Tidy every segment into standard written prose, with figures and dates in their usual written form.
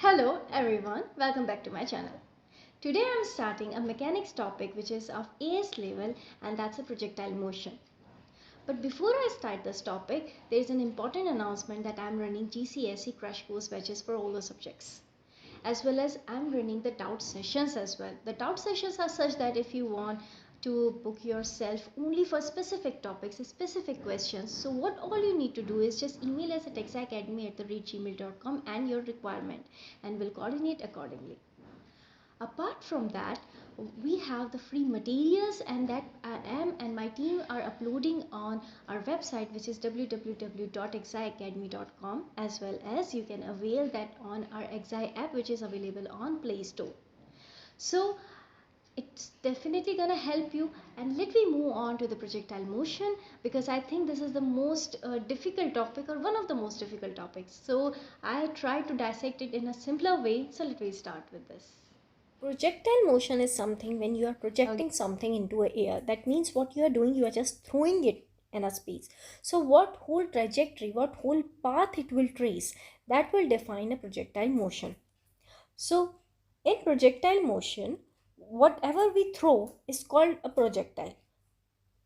Hello everyone, welcome back to my channel. Today I am starting a mechanics topic which is of AS level, and that's a projectile motion. But before I start this topic, there is an important announcement that I am running GCSE crash course batches for all the subjects. As well as I am running the doubt sessions as well. The doubt sessions are such that if you want to book yourself only for specific topics, specific questions, so what all you need to do is just email us at exacademy@gmail.com and your requirement, and we'll coordinate accordingly. Apart from that, we have the free materials, and that I am and my team are uploading on our website, which is www.exacademy.com, as well as you can avail that on our Exi app, which is available on Play Store. So it's definitely gonna help you. And let me move on to the projectile motion, because I think this is the most difficult topic, or one of the most difficult topics. So I try to dissect it in a simpler way. So let me start with this. Projectile motion is something when you are projecting something into a air. That means what you are doing, you are just throwing it in a space. So what whole trajectory, what whole path it will trace, that will define a projectile motion. So in projectile motion, whatever we throw is called a projectile.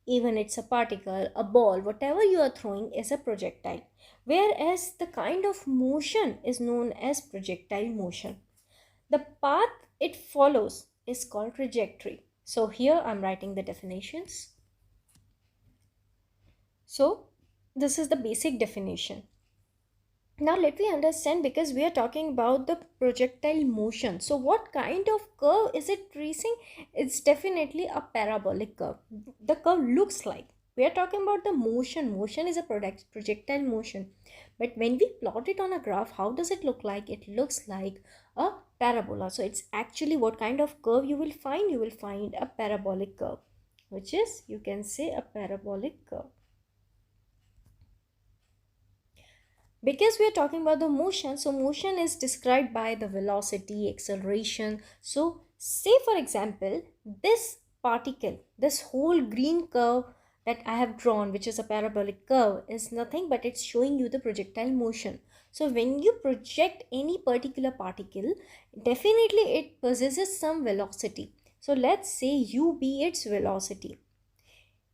Even it's a particle, a ball, whatever you are throwing is a projectile. Whereas the kind of motion is known as projectile motion. The path it follows is called trajectory. So here I'm writing the definitions. So this is the basic definition. Now let me understand, because we are talking about the projectile motion. So what kind of curve is it tracing? It's definitely a parabolic curve. The curve looks like. We are talking about the motion. Motion is a projectile motion. But when we plot it on a graph, how does it look like? It looks like a parabola. So it's actually what kind of curve you will find? You will find a parabolic curve, which is, you can say, a parabolic curve. Because we are talking about the motion, so motion is described by the velocity, acceleration. So say for example, this particle, this whole green curve that I have drawn, which is a parabolic curve, is nothing but it's showing you the projectile motion. So when you project any particular particle, definitely it possesses some velocity. So let's say u be its velocity.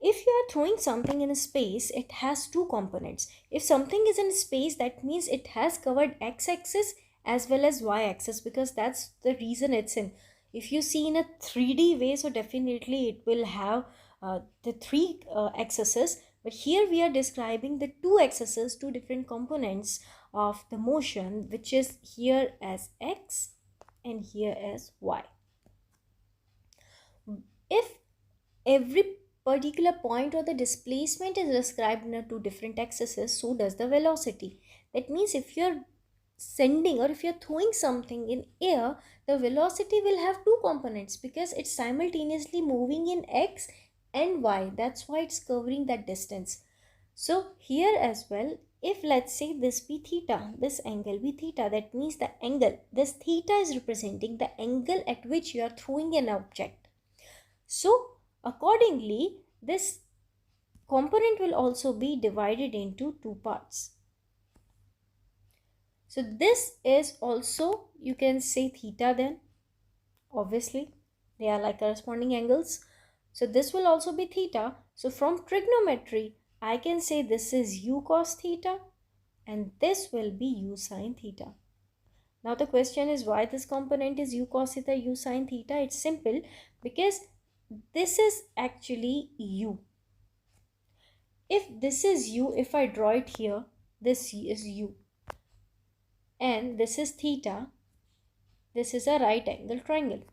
If you are throwing something in a space, it has two components. If something is in space, that means it has covered x-axis as well as y-axis, because that's the reason it's in. If you see in a 3D way, so definitely it will have the three axes. But here we are describing the two axes, two different components of the motion, which is here as x and here as y. If every particular point or the displacement is described in two different axes, so does the velocity. That means if you're sending or if you're throwing something in air, the velocity will have two components, because it's simultaneously moving in x and y. That's why it's covering that distance. So here as well, if let's say this be theta, this angle be theta, that means the angle, this theta is representing the angle at which you are throwing an object. So accordingly, this component will also be divided into two parts. So this is also, you can say, theta then. Obviously, they are like corresponding angles. So this will also be theta. So from trigonometry, I can say this is u cos theta and this will be u sin theta. Now the question is, why this component is u cos theta, u sin theta? It's simple, because this is actually u. If this is u, if I draw it here, this is u and this is theta, this is a right angle triangle.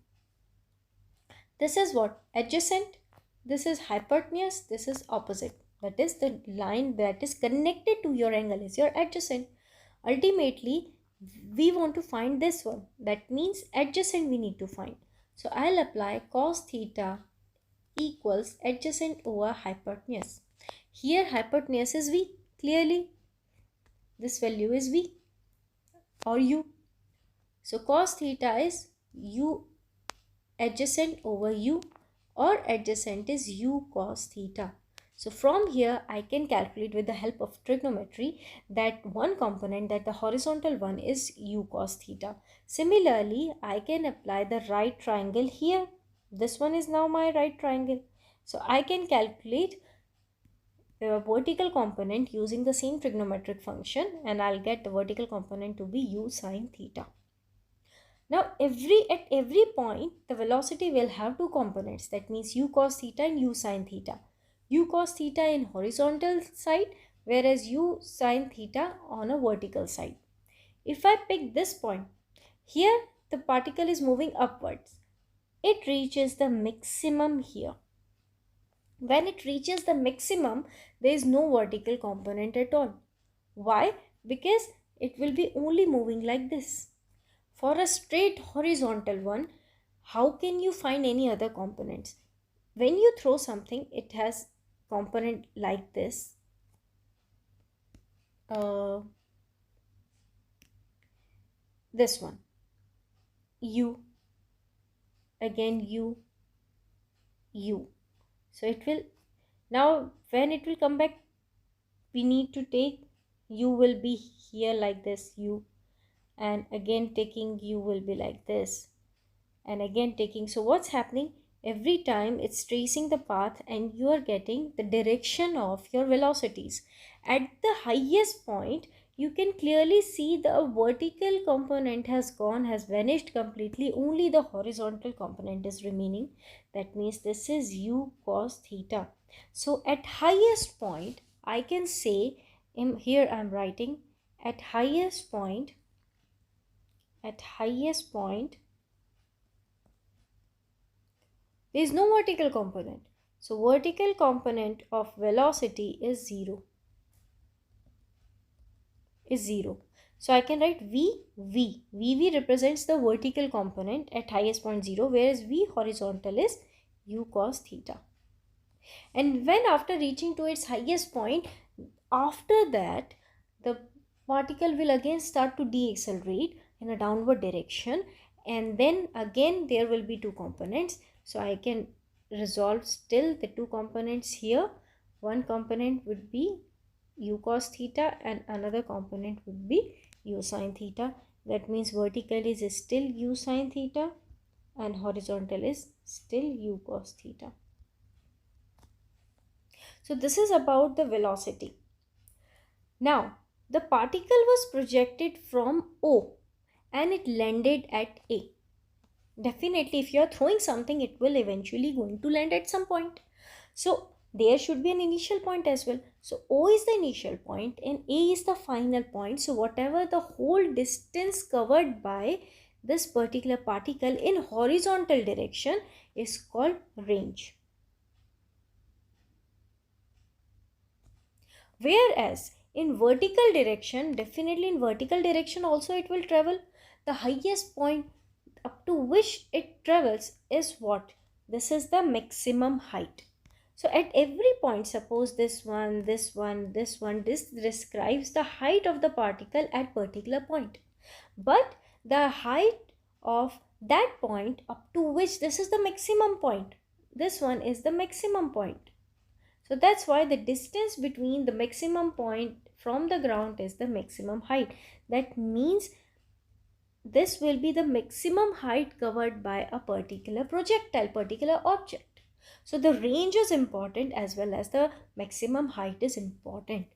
This is what? Adjacent. This is hypotenuse, this is opposite. That is, the line that is connected to your angle is your adjacent. Ultimately, we want to find this one. That means adjacent we need to find. So I'll apply cos theta equals adjacent over hypotenuse. Here hypotenuse is v. Clearly this value is v or u. So cos theta is u adjacent over u, or adjacent is u cos theta. So from here, I can calculate with the help of trigonometry that one component, that the horizontal one, is u cos theta. Similarly, I can apply the right triangle here. This one is now my right triangle. So I can calculate the vertical component using the same trigonometric function, and I'll get the vertical component to be u sine theta. Now at every point the velocity will have two components, that means u cos theta and u sine theta. U cos theta in horizontal side, whereas u sine theta on a vertical side. If I pick this point, here the particle is moving upwards. It reaches the maximum here. When it reaches the maximum, there is no vertical component at all. Why? Because it will be only moving like this. For a straight horizontal one, how can you find any other components? When you throw something, it has component like this. This one. U. Again U. U. So it will, now when it will come back, we need to take U will be here like this, U. And again taking U will be like this. And again taking, so what's happening, every time it's tracing the path and you are getting the direction of your velocities. At the highest point, you can clearly see the vertical component has vanished completely, only the horizontal component is remaining. That means this is u cos theta. So at highest point, I can say, here I'm writing at highest point, there is no vertical component. So vertical component of velocity is 0. So I can write V. VV represents the vertical component at highest point 0, whereas V horizontal is u cos theta. And when after reaching to its highest point, after that the particle will again start to deaccelerate in a downward direction, and then again there will be two components. So I can resolve still the two components here. One component would be u cos theta and another component would be u sine theta. That means vertical is still u sine theta and horizontal is still u cos theta. So this is about the velocity. Now the particle was projected from O and it landed at A. Definitely if you are throwing something, it will eventually going to land at some point. So there should be an initial point as well. So O is the initial point and A is the final point. So whatever the whole distance covered by this particular particle in horizontal direction is called range. Whereas in vertical direction, definitely in vertical direction also it will travel. The highest point up to which it travels is what? This is the maximum height. So at every point, suppose this one, this describes the height of the particle at particular point. But the height of that point up to which this is the maximum point, this one is the maximum point. So that's why the distance between the maximum point from the ground is the maximum height. That means this will be the maximum height covered by a particular projectile, particular object. So the range is important as well as the maximum height is important.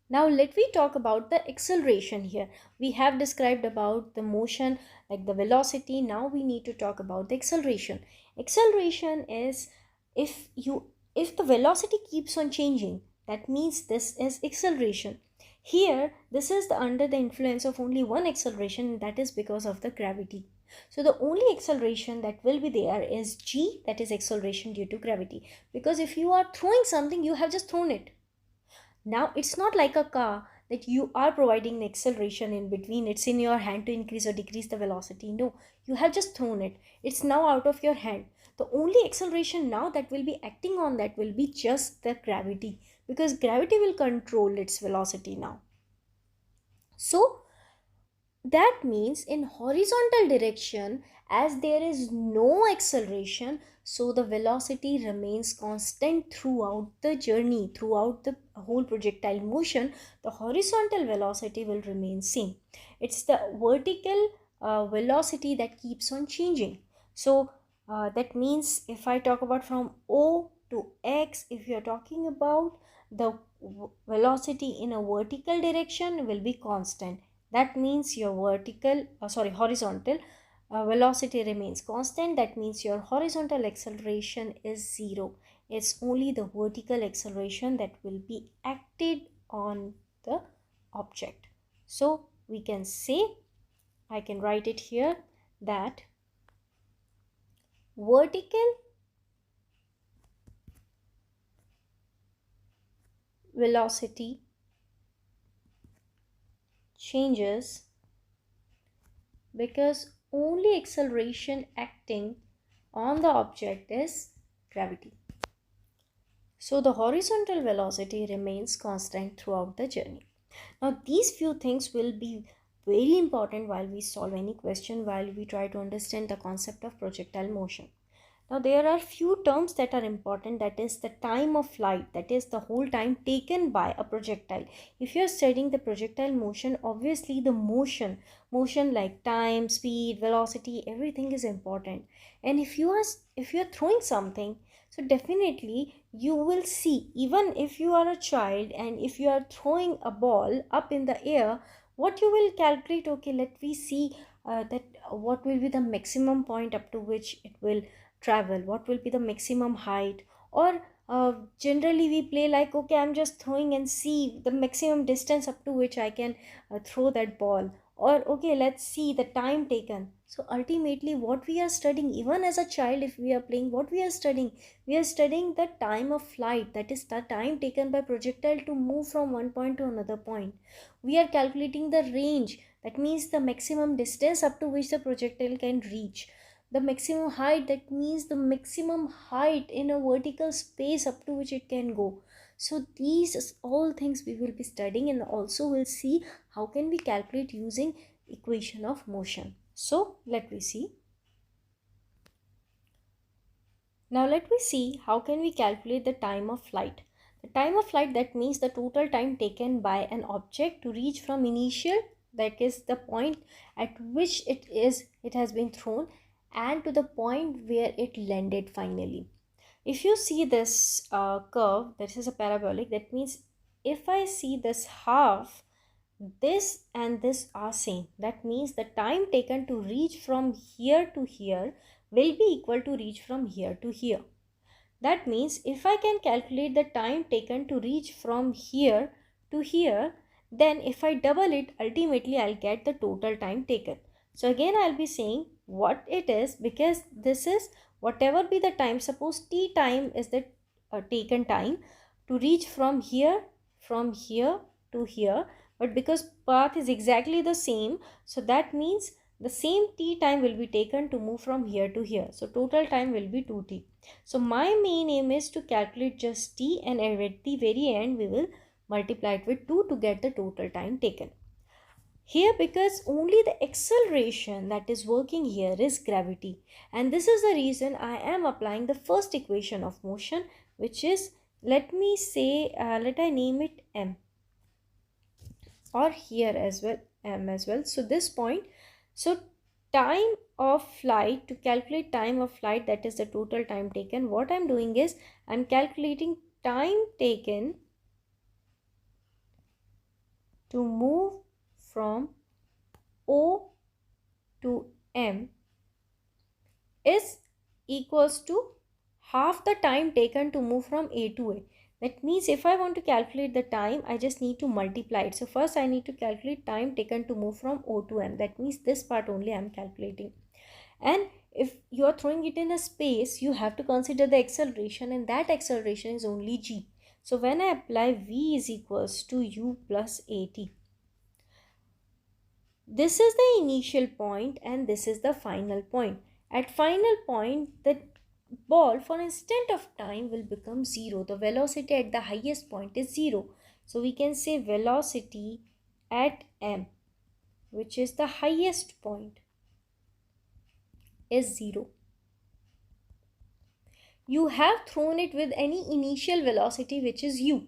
Now let me talk about the acceleration here. We have described about the motion like the velocity. Now we need to talk about the acceleration. Acceleration is if the velocity keeps on changing, that means this is acceleration. Here this is under the influence of only one acceleration, that is because of the gravity. So the only acceleration that will be there is g, that is acceleration due to gravity. Because if you are throwing something, you have just thrown it. Now it's not like a car that you are providing an acceleration in between. It's in your hand to increase or decrease the velocity. No, you have just thrown it. It's now out of your hand. The only acceleration now that will be acting on that will be just the gravity, because gravity will control its velocity now. So that means in horizontal direction, as there is no acceleration, so the velocity remains constant throughout the journey, throughout the whole projectile motion. The horizontal velocity will remain same. It's the vertical velocity that keeps on changing. So that means if I talk about from O to X, if you're talking about the velocity in a vertical direction will be constant. That means your horizontal velocity remains constant. That means your horizontal acceleration is zero. It's only the vertical acceleration that will be acted on the object. So we can say, I can write it here, that vertical velocity changes because only acceleration acting on the object is gravity. So the horizontal velocity remains constant throughout the journey. Now these few things will be very important while we solve any question, while we try to understand the concept of projectile motion. Now there are few terms that are important, that is the time of flight, that is the whole time taken by a projectile. If you are studying the projectile motion, obviously the motion like time, speed, velocity, everything is important. And if you are throwing something, so definitely you will see, even if you are a child and if you are throwing a ball up in the air, what you will calculate, okay, let me see that what will be the maximum point up to which it will travel, what will be the maximum height. Or generally we play like, okay, I'm just throwing and see the maximum distance up to which I can throw that ball. Or okay, let's see the time taken. So ultimately what we are studying, even as a child, if we are playing, what we are studying, we are studying the time of flight, that is the time taken by projectile to move from one point to another point. We are calculating the range, that means the maximum distance up to which the projectile can reach. The maximum height, that means the maximum height in a vertical space up to which it can go. So these all things we will be studying, and also we'll see how can we calculate using equation of motion. So let me see. Now let me see how can we calculate the time of flight. The time of flight, that means the total time taken by an object to reach from initial, that is the point at which it has been thrown, and to the point where it landed finally. If you see this curve, this is a parabolic, that means if I see this half, this and this are same. That means the time taken to reach from here to here will be equal to reach from here to here. That means if I can calculate the time taken to reach from here to here, then if I double it, ultimately I'll get the total time taken. So again I'll be saying what it is, because this is whatever be the time. Suppose t time is the taken time to reach from here to here, but because path is exactly the same, so that means the same t time will be taken to move from here to here. So total time will be 2t. So my main aim is to calculate just t, and at the very end we will multiply it with 2 to get the total time taken. Here, because only the acceleration that is working here is gravity, and this is the reason I am applying the first equation of motion, which is, let me say, let I name it m, or here as well m as well. So this point, so time of flight, to calculate time of flight, that is the total time taken, what I'm doing is I'm calculating time taken to move from O to M is equals to half the time taken to move from A to A. That means if I want to calculate the time, I just need to multiply it. So first I need to calculate time taken to move from O to M. That means this part only I am calculating. And if you are throwing it in a space, you have to consider the acceleration, and that acceleration is only g. So when I apply v is equals to u plus at, this is the initial point and this is the final point. At final point, the ball for instant of time will become 0. The velocity at the highest point is 0. So we can say velocity at m which is the highest point, is 0. You have thrown it with any initial velocity, which is u.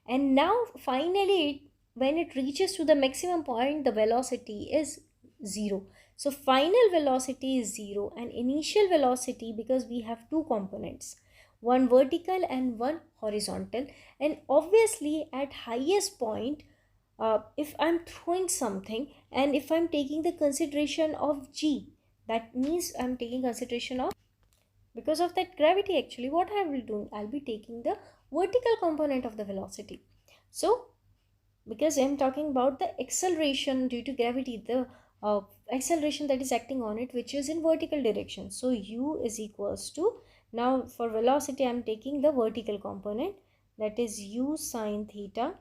And now finally, when it reaches to the maximum point, the velocity is 0. So final velocity is 0 and initial velocity, because we have two components, one vertical and one horizontal. And obviously at highest point, if I'm throwing something and if I'm taking the consideration of g, that means I'm taking consideration of, because of that gravity, actually what I will do, I'll be taking the vertical component of the velocity. So because I'm talking about the acceleration due to gravity, the acceleration that is acting on it, which is in vertical direction. So u is equals to, now for velocity I'm taking the vertical component, that is u sine theta.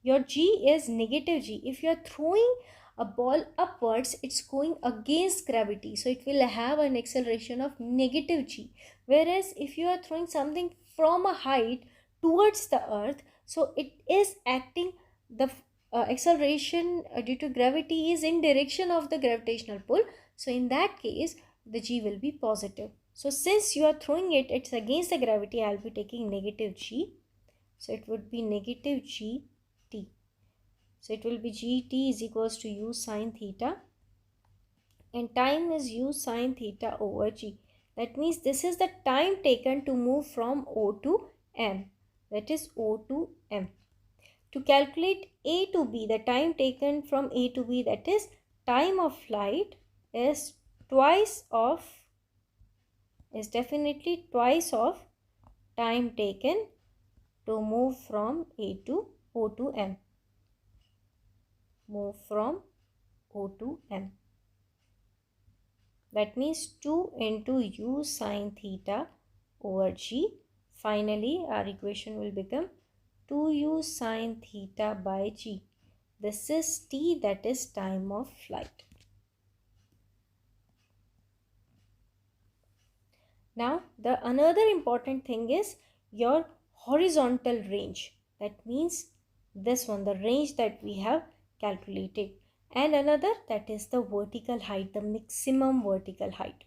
Your g is negative g. If you are throwing a ball upwards, it's going against gravity, so it will have an acceleration of negative g. Whereas if you are throwing something from a height towards the earth, so it is acting, the acceleration due to gravity is in direction of the gravitational pull. So in that case the g will be positive. So since you are throwing it, it's against the gravity, I'll be taking negative g. So it would be negative g t. So it will be gt is equals to u sine theta, and time is u sine theta over g. That means this is the time taken to move from O to M, that is O to M. To calculate A to B, the time taken from A to B, that is time of flight, is definitely twice of time taken to move from A to O to M. Move from O to M. That means 2 into u sine theta over g. Finally, our equation will become 2u sine theta by g. This is t, that is time of flight. Now, the another important thing is your horizontal range. That means this one, the range that we have calculated. And another, that is the vertical height, the maximum vertical height.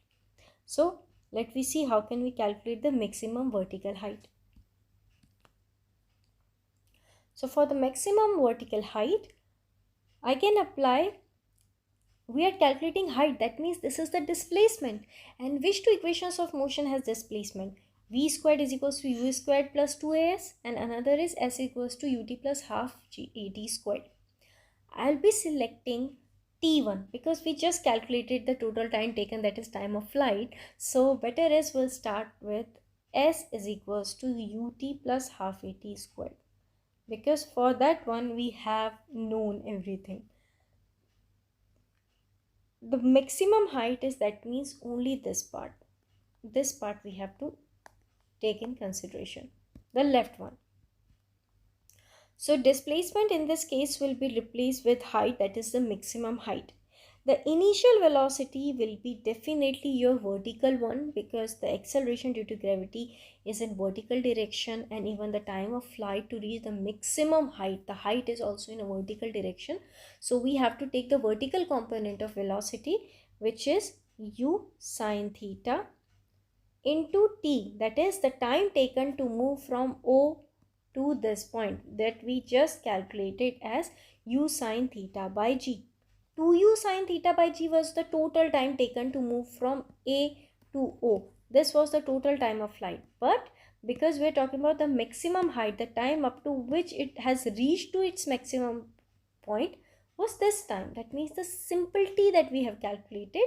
So let me see how can we calculate the maximum vertical height. So for the maximum vertical height, I can apply, we are calculating height, that means this is the displacement. And which two equations of motion has displacement? V squared is equals to u squared plus 2as, and another is s equals to ut plus half at squared. I'll be selecting t1 because we just calculated the total time taken, that is time of flight. So better is we'll start with s is equals to ut plus half at squared, because for that one we have known everything. The maximum height is, that means only this part we have to take in consideration, the left one. So displacement in this case will be replaced with height, that is the maximum height. The initial velocity will be definitely your vertical one, because the acceleration due to gravity is in vertical direction, and even the time of flight to reach the maximum height, the height is also in a vertical direction. So we have to take the vertical component of velocity, which is u sine theta into t, that is the time taken to move from O to this point, that we just calculated as u sine theta by g. 2u sine theta by g was the total time taken to move from A to O. This was the total time of flight. But because we are talking about the maximum height, the time up to which it has reached to its maximum point was this time. That means the simplicity that we have calculated,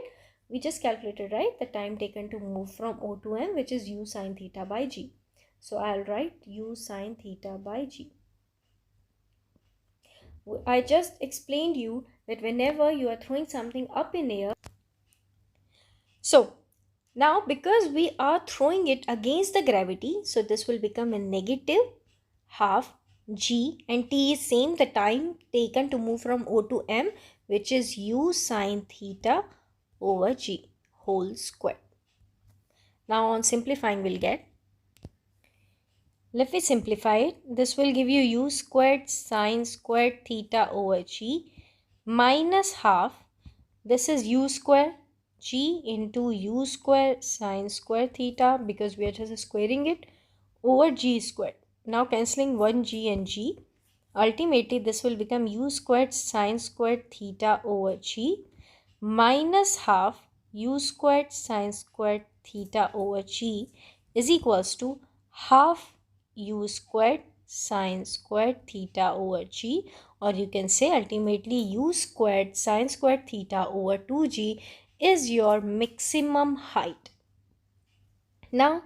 we just calculated, right, the time taken to move from O to M, which is u sine theta by g. So I'll write u sine theta by g. I just explained you that whenever you are throwing something up in air, so now because we are throwing it against the gravity, so this will become a negative half g, and t is same, the time taken to move from O to M, which is u sine theta over g whole square. Now on simplifying we'll get, let me simplify it. This will give you u squared sine squared theta over g minus half, this is u square g into u square sine square theta, because we are just squaring it, over g squared. Now cancelling 1g and g, ultimately this will become u squared sine squared theta over g minus half u squared sine squared theta over g is equals to half u squared sine squared theta over g, or you can say ultimately u squared sine squared theta over 2g is your maximum height. Now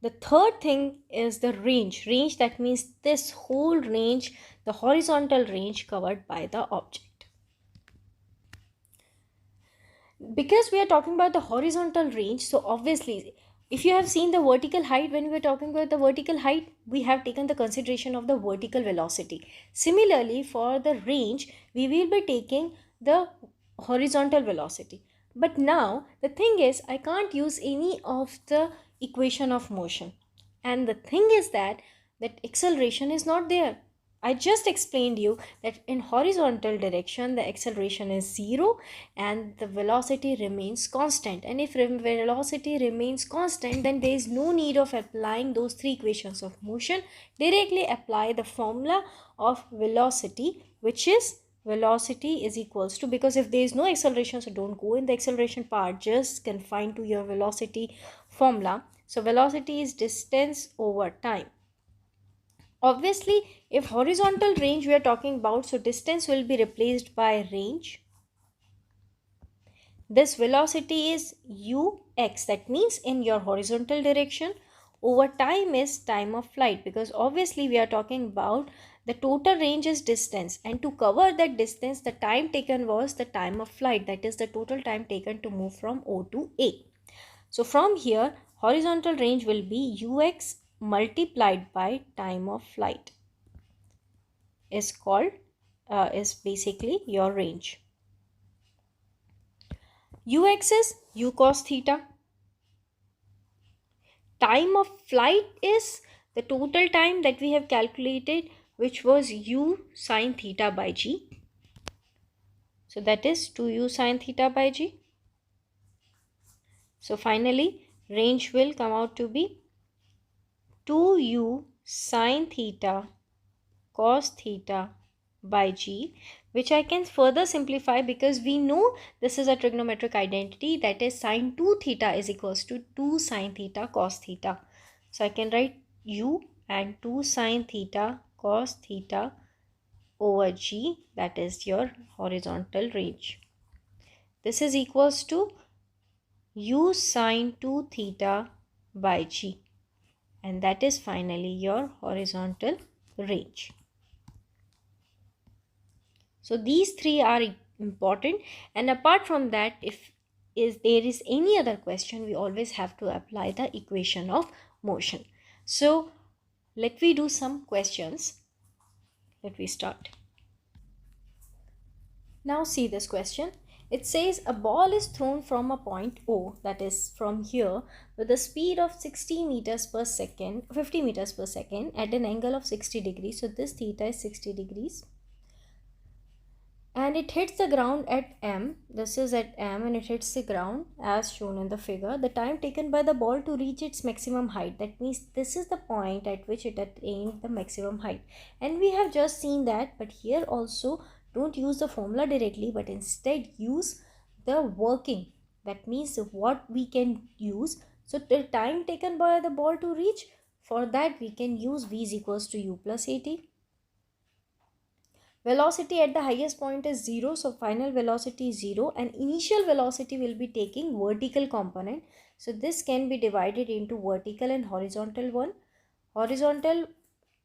the third thing is the range. That means this whole range, the horizontal range covered by the object. Because we are talking about the horizontal range, so obviously if you have seen the vertical height, when we were talking about the vertical height, we have taken the consideration of the vertical velocity. Similarly, for the range, we will be taking the horizontal velocity. But now the thing is, I can't use any of the equation of motion, and the thing is that acceleration is not there. I just explained you that in horizontal direction the acceleration is 0 and the velocity remains constant, and if velocity remains constant, then there is no need of applying those three equations of motion. Directly apply the formula of velocity, which is velocity is equals to, because if there is no acceleration, so don't go in the acceleration part, just confine to your velocity formula. So velocity is distance over time. Obviously, if horizontal range we are talking about, so distance will be replaced by range. This velocity is ux, that means in your horizontal direction. Over time is time of flight, because obviously we are talking about the total range is distance, and to cover that distance the time taken was the time of flight, that is the total time taken to move from O to A. So from here horizontal range will be ux multiplied by time of flight is called is basically your range. Ux is u cos theta. Time of flight is the total time that we have calculated, which was u sine theta by g. So that is 2u sine theta by g. So finally range will come out to be 2u sine theta cos theta by g, which I can further simplify, because we know this is a trigonometric identity, that is sine 2 theta is equals to 2 sine theta cos theta. So I can write u and 2 sine theta cos theta over g, that is your horizontal range. This is equals to u sine 2 theta by g, and that is finally your horizontal range. So these three are important, and apart from that, if there is any other question, we always have to apply the equation of motion. So let me do some questions. Let me start. Now see this question. It says a ball is thrown from a point O, that is from here, with a speed of 60 meters per second, 50 meters per second at an angle of 60 degrees. So this theta is 60 degrees. And it hits the ground at M. This is at M, and it hits the ground as shown in the figure. The time taken by the ball to reach its maximum height, that means this is the point at which it attained the maximum height. And we have just seen that, but here also don't use the formula directly, but instead use the working. That means what we can use. So the time taken by the ball to reach, for that we can use v is equals to u plus at. Velocity at the highest point is 0, so final velocity is 0, and initial velocity will be taking vertical component. So this can be divided into vertical and horizontal one. Horizontal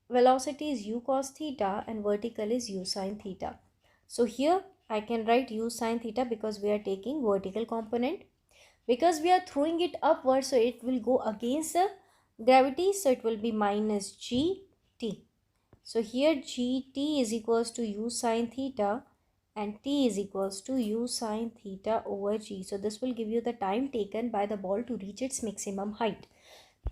velocity is u cos theta and vertical is u sine theta. So here I can write u sine theta because we are taking vertical component. Because we are throwing it upward, so it will go against the gravity, so it will be minus gt. So here gt is equals to u sine theta and t is equals to u sine theta over g. So this will give you the time taken by the ball to reach its maximum height.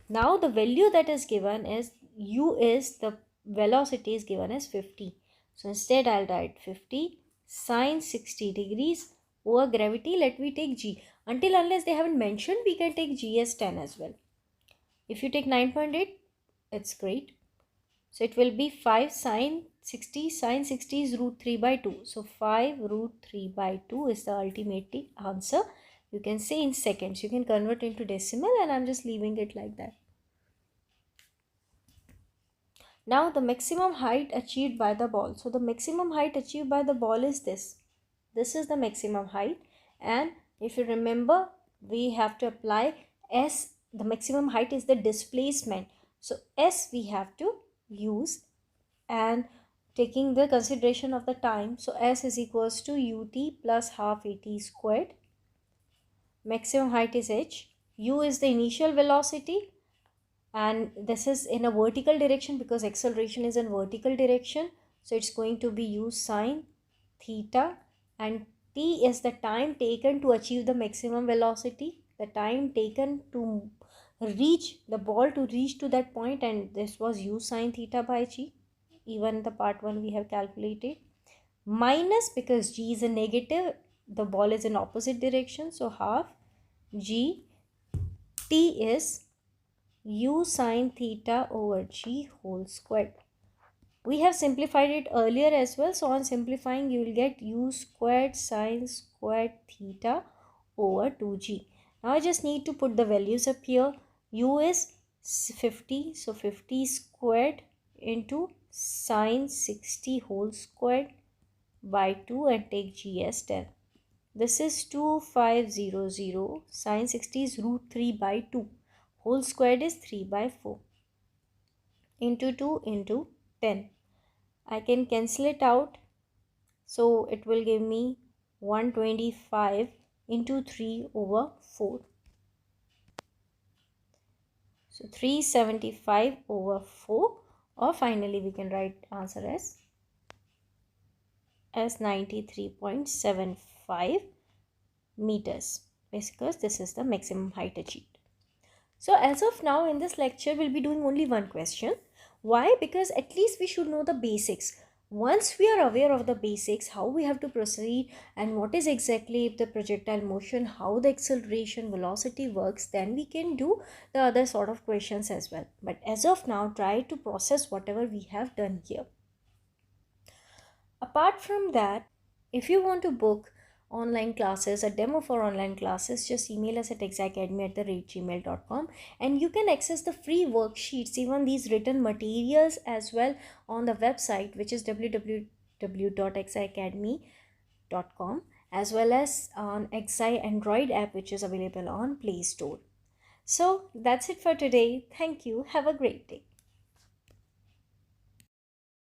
Now the value that is given is u is the velocity is given as 50. So instead I'll write 50 sine 60 degrees over gravity. Let me take g. Until unless they haven't mentioned, we can take g as 10 as well. If you take 9.8, it's great. So it will be 5 sine 60. Sine 60 is root 3 by 2. So 5 root 3 by 2 is the ultimate answer. You can say in seconds. You can convert into decimal, and I'm just leaving it like that. Now the maximum height achieved by the ball. So the maximum height achieved by the ball is this. This is the maximum height, and if you remember, we have to apply S. The maximum height is the displacement. So S we have to use, and taking the consideration of the time, so S is equals to ut plus half at squared. Maximum height is h. U is the initial velocity, and this is in a vertical direction because acceleration is in vertical direction. So it's going to be u sine theta, and t is the time taken to achieve the maximum velocity, the time taken to reach the ball to reach to that point, and this was u sine theta by g. Even the part 1 we have calculated. Minus, because g is a negative, the ball is in opposite direction, so half g. T is u sine theta over g whole squared. We have simplified it earlier as well, so on simplifying you will get u squared sine squared theta over 2g. Now I just need to put the values up here. U is 50, so 50 squared into sine 60 whole squared by 2, and take g as 10. This is 2500. Sine 60 is root 3 by 2. Whole squared is 3 by 4. Into 2 into 10. I can cancel it out. So it will give me 125 into 3 over 4. So 375 over 4, or finally we can write answer as 93.75 meters, because this is the maximum height achieved. So as of now in this lecture we'll be doing only one question. Why? Because at least we should know the basics. Once we are aware of the basics, how we have to proceed and what is exactly the projectile motion, how the acceleration velocity works, then we can do the other sort of questions as well. But as of now, try to process whatever we have done here. Apart from that, if you want to book online classes, a demo for online classes, just email us at exacademy@gmail.com, and you can access the free worksheets, even these written materials as well, on the website, which is www.exacademy.com, as well as on Exi Android app, which is available on Play Store. So that's it for today. Thank you. Have a great day.